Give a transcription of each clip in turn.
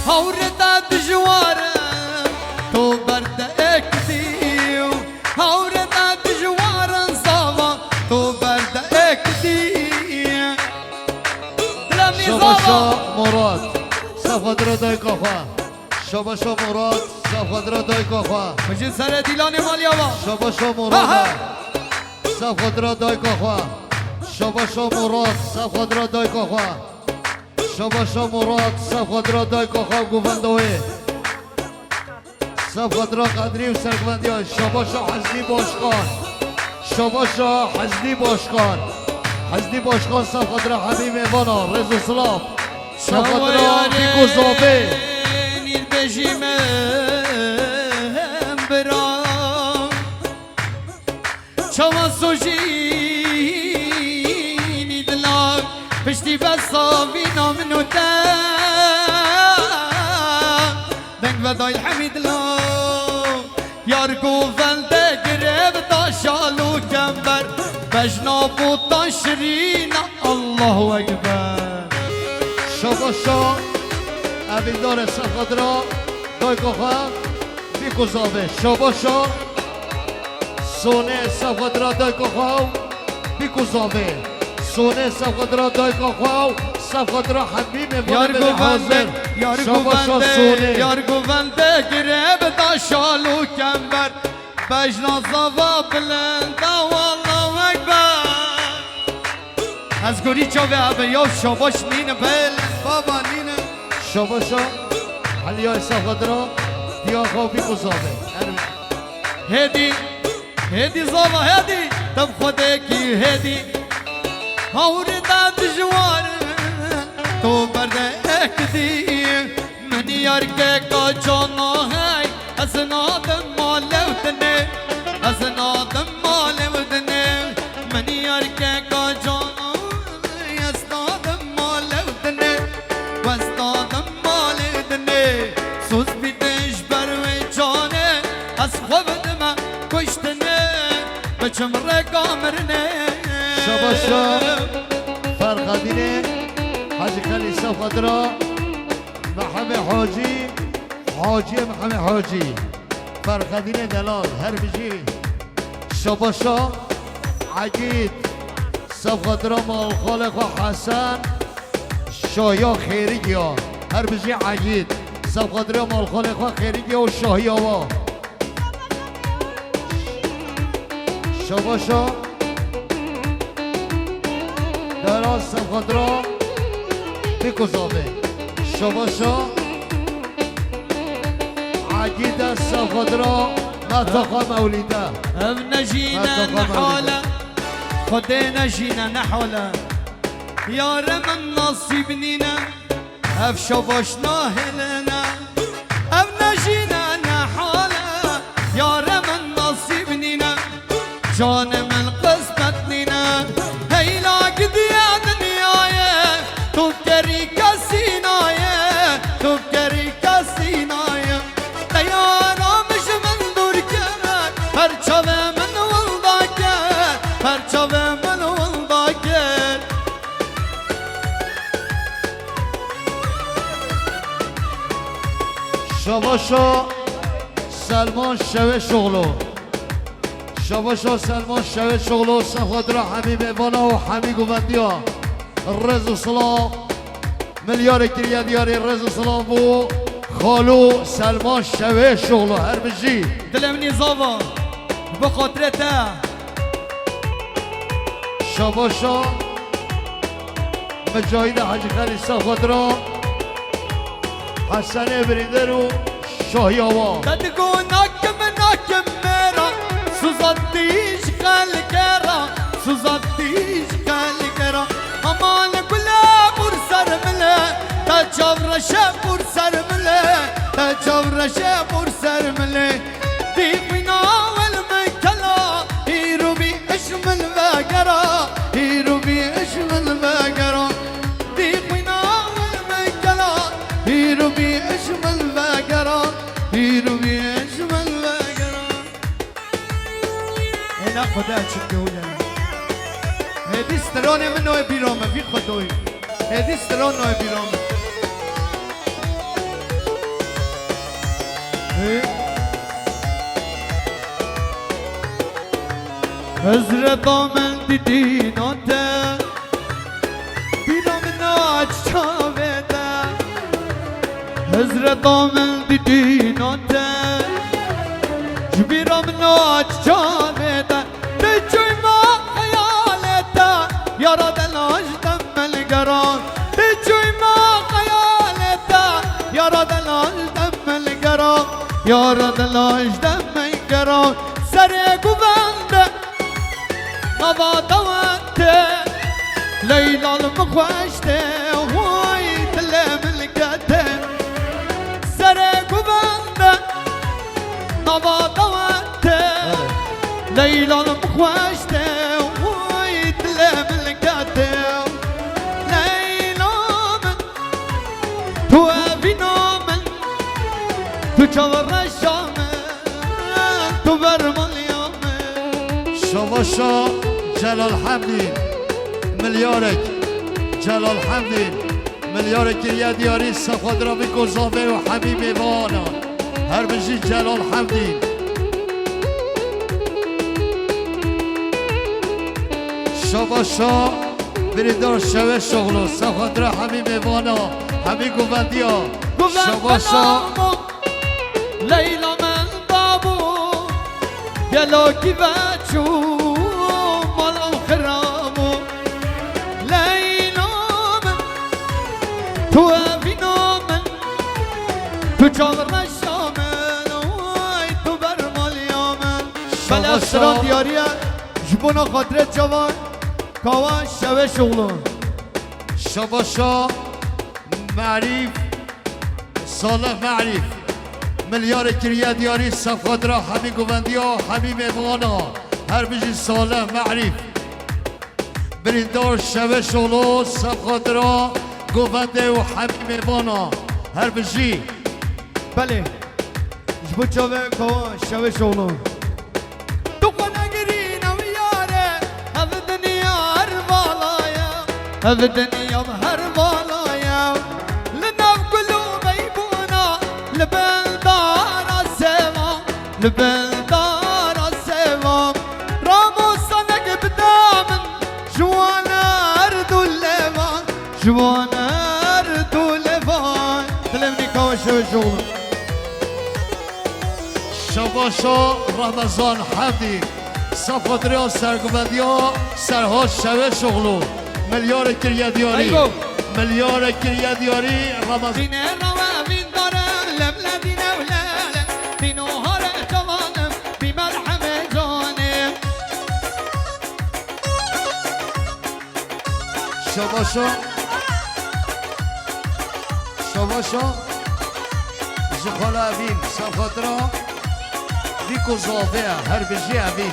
هوردا دجوارا تو برد اکدیو هوردا دجوارا زاوا تو برد اکدیو شباشا مراد صفادرا دای کافا شباشا مراد صفادرا دای کافا مجید سر دیلان مالیاوا شباشا مراد صفادرا دای کافا شباشا مراد صفادرا دای کافا شباشا مراد صفادرا دای کافا گووندوی صفادرا قدری و سرگوندی های شباشا حزنی باشقان شباشا حزنی باشقان حزنی باشقان صفادرا حبیب ایوانا رزو سلام صفادرا بیگو زابه نیر بجیم برام چما سوژینی دلار پشتی بساوی نامنو دنگ ودای حمید لا یار گوونده گرب دا شالو کمبر بجنا بوتا شرین الله اکبر شباشا اویدار صفادرا دای کافا بیگو زابه شباشا سونه صفادرا دای کافا بیگو زابه سونه صفادرا دای کافا صفادرا حبیب ایوانا حاضر شباشا سونه یار گوونده گرب دا شالو کمبر بجنا زوا بلند والله اکبر از گوری چاوه عبه یا شاباش نینه بل بابا نینه شباشا علیای صفادرا دیاخا بیگو زابه هدی زاوا هدی تب خوده کی هدی هوری دا دجوار تو برده اکدی من یار که کا جانا ہے اسنادم مالودنه اسنادم مالودنه من یار که کا جانا ہے اسنادم مالودنه واستادم مالودنه سوز بیدش بروی جانه از خوابدم کشتنه بچم رقامرنه شباشا فرقدینه حاجی خلی صفادرا محمد حاجی محمد حاجی فرقدینه دلال هر بجی شباشا عقید صفادرا مال خالق و حسن شایا خیری گیا هر بجی عقید صفادرا مال خالق و خیری گیا و شاهی آوا شباشا دراز صفادرا بیگو زابه شباشا عقید صفادرا مطاقا مولیده اب نجينا نحوله خدي نجينا نحوله يا رمن نصيبنينا اب شباشنا هلنا اب نجينا نحوله يا رمن نصيبنينا جان من قسمتنينا هيلا قدي يا دنيايا تذكري كسينايا تذكري كسينايا ديانا مش من دور كرر پرچاوه من ولدا کرد پرچاوه من ولدا کرد شباشا سلمان شوه شغلو شباشا سلمان شوه شغلو صفادرا حبیب ایوانا و حمی گوندی ها رزو سلام ملیار کریه دیاری رزو سلام بو خالو سلمان شوه شغلو هر بجی دلم نزاوا بخاطرته شباشا مجاهد حاجی خلی صفادرا حسن بریندر و شاهی آوا تدقو ناكم مرا سوزاتيش قلقرا سوزاتيش قلقرا امان كلا برسر ملا تجاور شبور سر ملا تجاور شبور سر ملا ديبنا والمكلا هيرو بي اشمل باقرا هيرو بي اشمل باقرا ديبنا والمكلا هيرو بي اشمل باقرا هيرو بي اشمل باقرا هنا خدا تشكونا هدي ستروني منو بيروما في خدوي هدي سترونو بيروما Hızrı damen didinate Biram naç çavede Hızrı damen didinate Biram naç çavede Tecuyma hayalete Yaradan ajdem melgeran Tecuyma hayalete Yaradan ajdem melgeran Yaradan ajdem melgeran Sere güvende Nava davante Leyla'l mıkvaşte Vay dile milkete Sere güvende Nava davante Leyla'l mıkvaşte Vay dile milkete Leyla'mın Tu evinamen Tu çalır reşamen Tu vermal شباشا جلال حمدین ملیارک جلال حمدین ملیارک یه دیاری سفادرامی گذابه و حبیب وانا هر بجی جلال حمدین شباشا بریدار شوه شغلو سفادرا حبیب وانا حبیب گوندیا شباشا لیلا من بابو یلاکی بچو مالو خرامو لیلا من تو اوینا من تو چاور نشامن وای تو برمالیا من بله اسران دیاریه جبونا خاطره جوان کاوان شوه شغلون شباشا معریف صالح معریف ملیار کریه دیاری صفادرا همین گوندیا همین میوانا هر بجی صالح معریف بریندار شوه شغلو صفادرا گونده و همین میوانا هر بجی بله جبو چاوه کاوان شوه شغلون تو خونه گرین و یاره هف دنیا هر بالایا هف دنیا هر بالایا لناف قلوب ایبونا لبندار السوام لبندار السوام رامو صنق بدامن جوان اردو الليفان جوان اردو الليفان تلمني كاوان شوه شغلون شباشا رمضان حمدی صفادریا سرگوندیا سرها شوه شغلو ملیار کریه دیاری ملیار کریه دیاری رمضان دینه روابین دارم لبلا دینه ولاله دینو هاره جوانم بی مرحمه جانم شباشا شباشا زخالا اوین صفادرا دیکو زاوه هر بجی اوین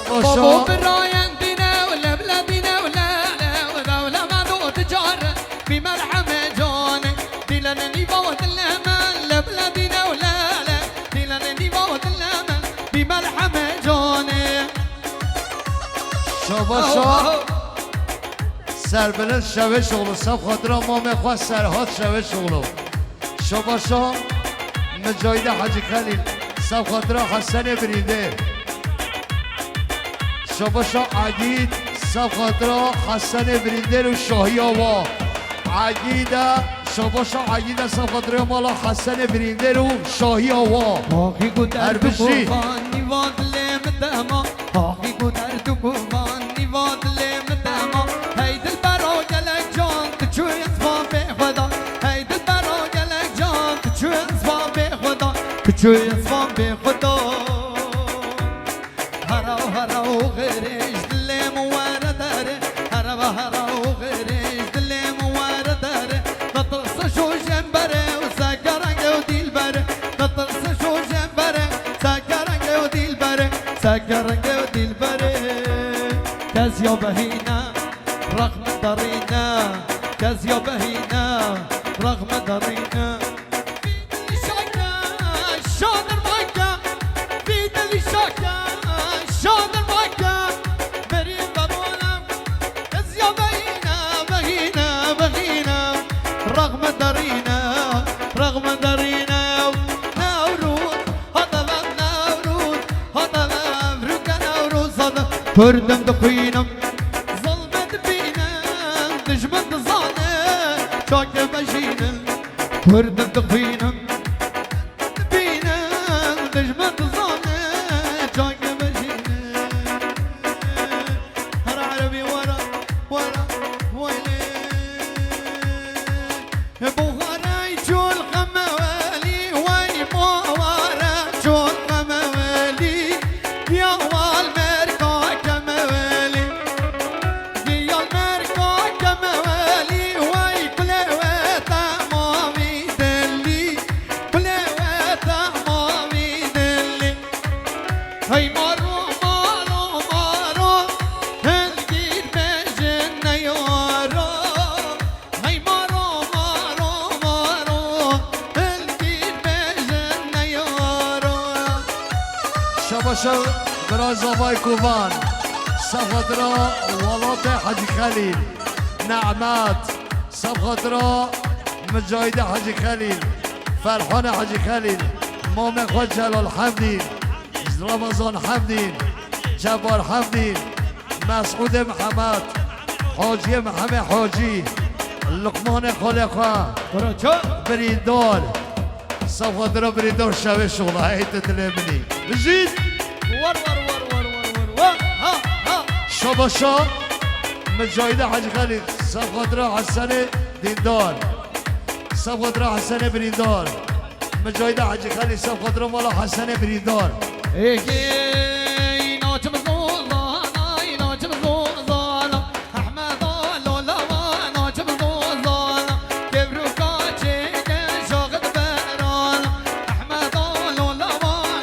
بابو شباشا براین دینه و لبلا دینه ولاله و دوله مدو تجاره بی مرحمه جانم دیلن نیبا و دلمن لبلا دینه ولاله دیلن نیبا و دلمن بی مرحمه جانم شباشا سربلند شوه شغلو صفادرا ما میخواست سرهات شوه شغلو شباشا مجاید حاجی خلیل صفادرا حسن بریده شباشا عقید صفادرا حسن بریده رو شاهی آوا عقیده شباشا عقیده صفادرا مالا حسن بریده رو شاهی آوا باقی گودر تو اربشی. قربانی وادلم دما باقی گودر تو قربانی وادلم دما هی دل برا گلک جان تو چوی اسباب خدا هی دل برا گلک جان تو چوی اسباب خدا تو چوی اسباب خدا هراو غیرش دلم ورداره هراو غیرش دلم ورداره نطرس شو جنبره و سکرنگ و دیل بره نطرس شو جنبره سکرنگ و دیل بره سکرنگ و دیل بره کز یا بهینا رغم درینا کز یا بهینا رغم درینا شادر مکه بی دلی شکه شادر مکه بریم ببولم کز یا بهینا بهینا بهینا رغم درینا كردم دخوينم ظلمت بينم دجمت ظالم شاك بجينم كردم دخوينم بينم دجمت ظالم شاك بجينم هر عربي ورا ورا ويلي بوغراي جول خموالي وي موارا جول خموالي يا والمركا كموالي يا المركا كموالي وي كلوتا مامي دلي كلوتا مامي دلي هاي مارو مارو مارو هنجير بجنة يارو هاي مارو مارو مارو هنجير بجنة يارو شباشا برای زبای کوبان صفدرا ولات حاجی خلیل نعمت صفدرا مجاهد حاجی خلیل فرحان حاجی خلیل مام خود جلال حمدین رمضان حمدین جبار حمدین مسعود محمد حاجی محمد حاجی لقمان خالقا برو چو بریندار صفدرا بریندار شوه شغل هیت دلمنی بجید ور ور ور ور ور ور ور ها ها شباشا مجاهد حاجی خلیل صفدرا حسن دیندار صفدرا حسن بریندار مجاهد حاجی خلیل صفدرا مالا حسن بریندار ايه ناجم زوزانا ناجم زوزانا احمد لولا ناجم زوزانا كبرو كاچه شاغد بران احمد لولا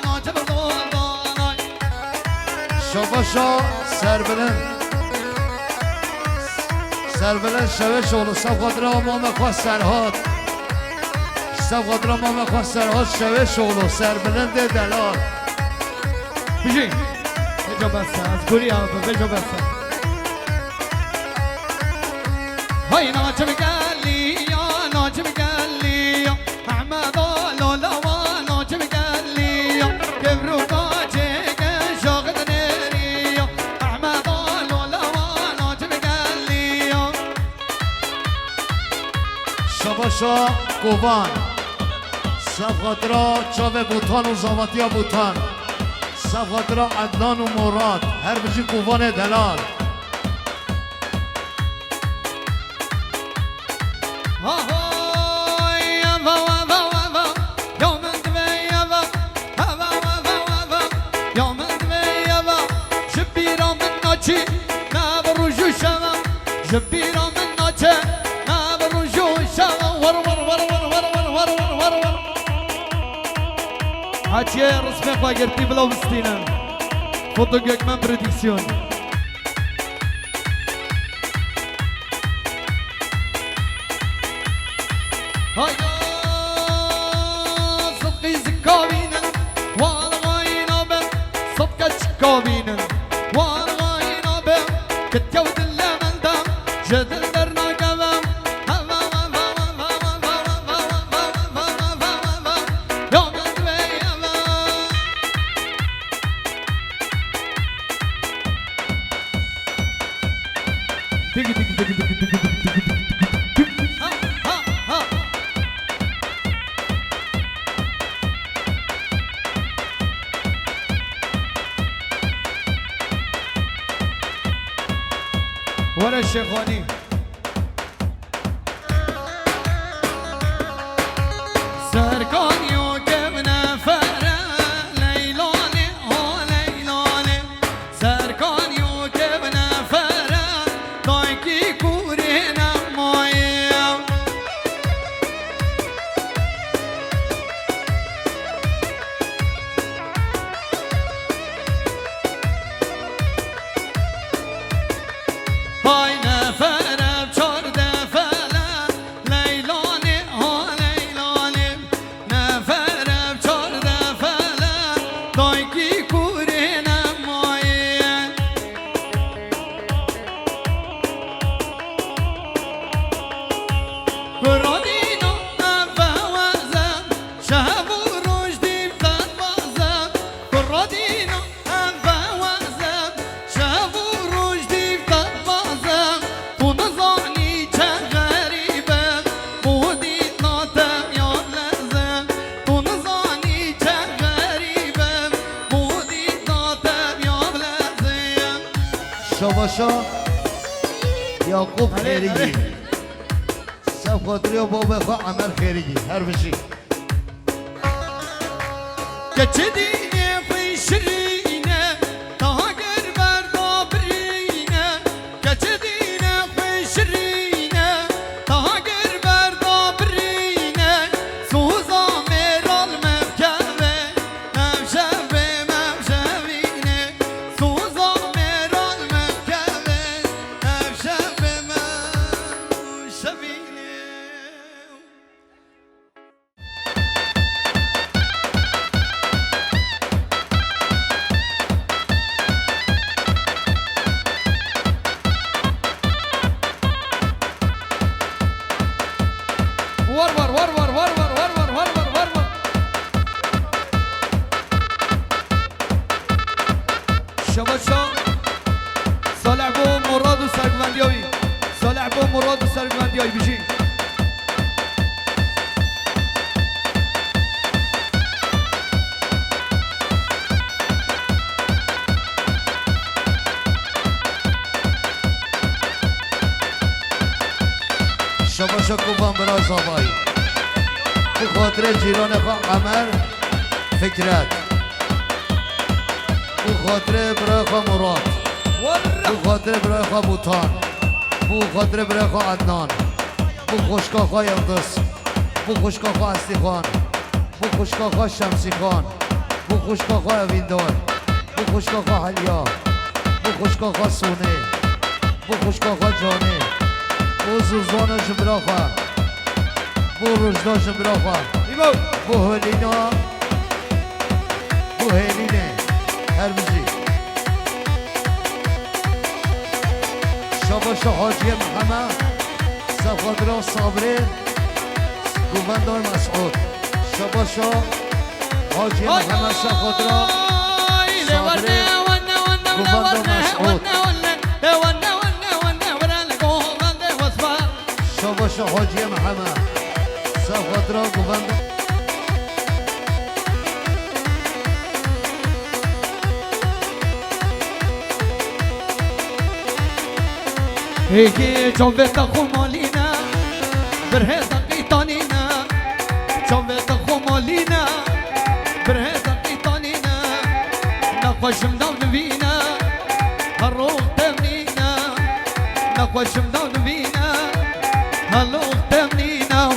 ناجم زوزانا شباشا سربلند شوه شغل صفدرا ماما خواه سرهات صفدرا ماما خواه سرهات شوه شغل سربلند دلال بيجي بيجو بس از گوری آب بيجو بس هاي ناجم قالي يا ناجم قالي يا احمد لولا ناجم قالي يا كبرو كاچه شاغد نيري يا احمد لولا ناجم قالي يا شباشا کوبان صفدرا چاوه بوتان و زامتیا بوتان صفدرا عدنان و مراد هر بجی کوبان دلال هاي يابا وابا وابا يوم دبي يابا هابا وابا وابا يوم دبي يابا جبيرا من ناچي نابرجو شوا جبيرا من ناچي نابرجو شوا ور ور ور ور ور ور ور ور ور ور هاتيه رسمي قاگرتي بلاو بستينا فوتو gökmen prodüksiyon هيا صدقي زكاوينا والغاينا بن صدقة زكاوينا والغاينا بن كتكود اللمن دم جدل درنا قبم يوم الدوية تيجي تيجي تيجي تيجي تيجي تيجي ها ها ها ورا الشيخاني سركاني وكبنا فرا ليلاني هو ليلاني سركاني وكبنا فرا طايكي كورينا مويا هاي نفرة بشار دفلة ليلاني هو ليلاني نفرة بشار دفلة دايكي كورينا مويا برادينا أفوازم شهب ورشدي بتنبازم برادينا أفوازم شهب شاباشا یعقوب خیریگی سب خاطری و بابا خواه عمل خیریگی هر بشی که چه دینه خوی شرینه تا گر بردا برینه که چه دینه خوی شرینه تا گر بردا برینه سوزا میرال مفکره مفشبه مفشبینه سوزا میرال مفکره مفشبه مفشبینه ورور ورور ورور ورور ورور ورور شباشا صالح بو مراد و سرگوندیایی صالح بو مراد و سرگوندیایی بشین شاباشا کوبان برای زابایی به خاطر جیران خواه عمر فکرت به خاطر برای خواه مراد به خاطر برای خواه بوتان به خاطر برای خواه عدنان به خوشکا خواه یلدس به خوشکا خواه استی خان به خوشکا خواه شمسی خان به خوشکا خواه اویندار به خوشکا خواه حلیا به خوشکا خواه سونه به خوشکا خواه جانه بو زوزان جبرا خواه بو رجدا جبرا خواه بو هلینا بو هلینه هر بجی شاباش حاجی محمد سفادرا صابره گوبندار مسعود شاباش حاجی محمد سفادرا صابره گوبندار مسعود شاباش حاجی محمد سفادرا گوبندار هيكي جنبت اخو مالينا برهيزة قيطانينا جنبت اخو مالينا برهيزة قيطانينا نقوش مدون بينا هالروح تمنينا نقوش مدون بينا هالروح تمنينا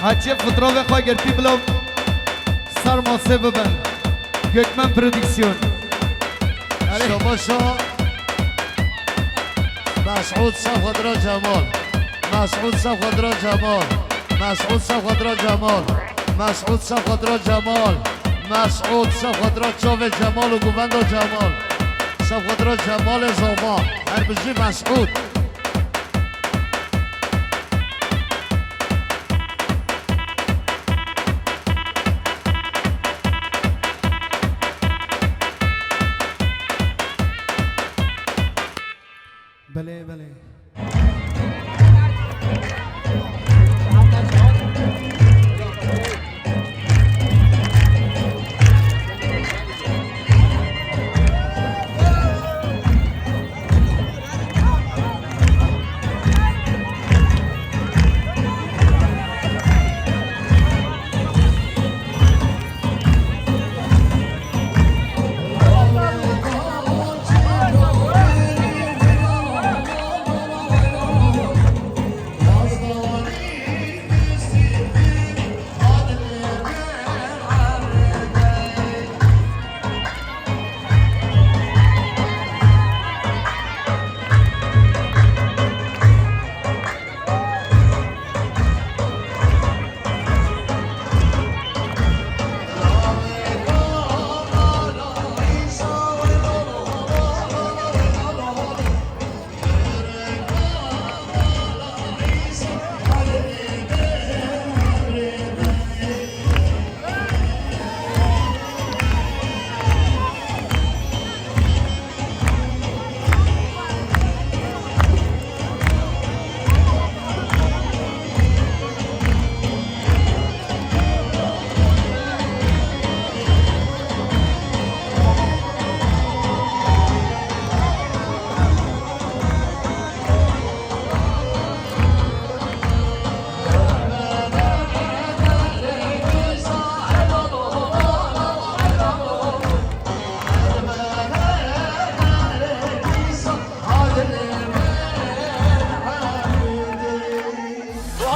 هرچی فتراوه خواه گرپی بلو سر ماسه ببن گکمن پرودیکسیون شاباشا مسعود صفادرا جمال مسعود صفادرا جمال مسعود صفادرا جمال مسعود صفادرا جمال مسعود صفادرا چاوه جمال و گوبندا جمال صفادرا جمال زاما هر بجی مسعود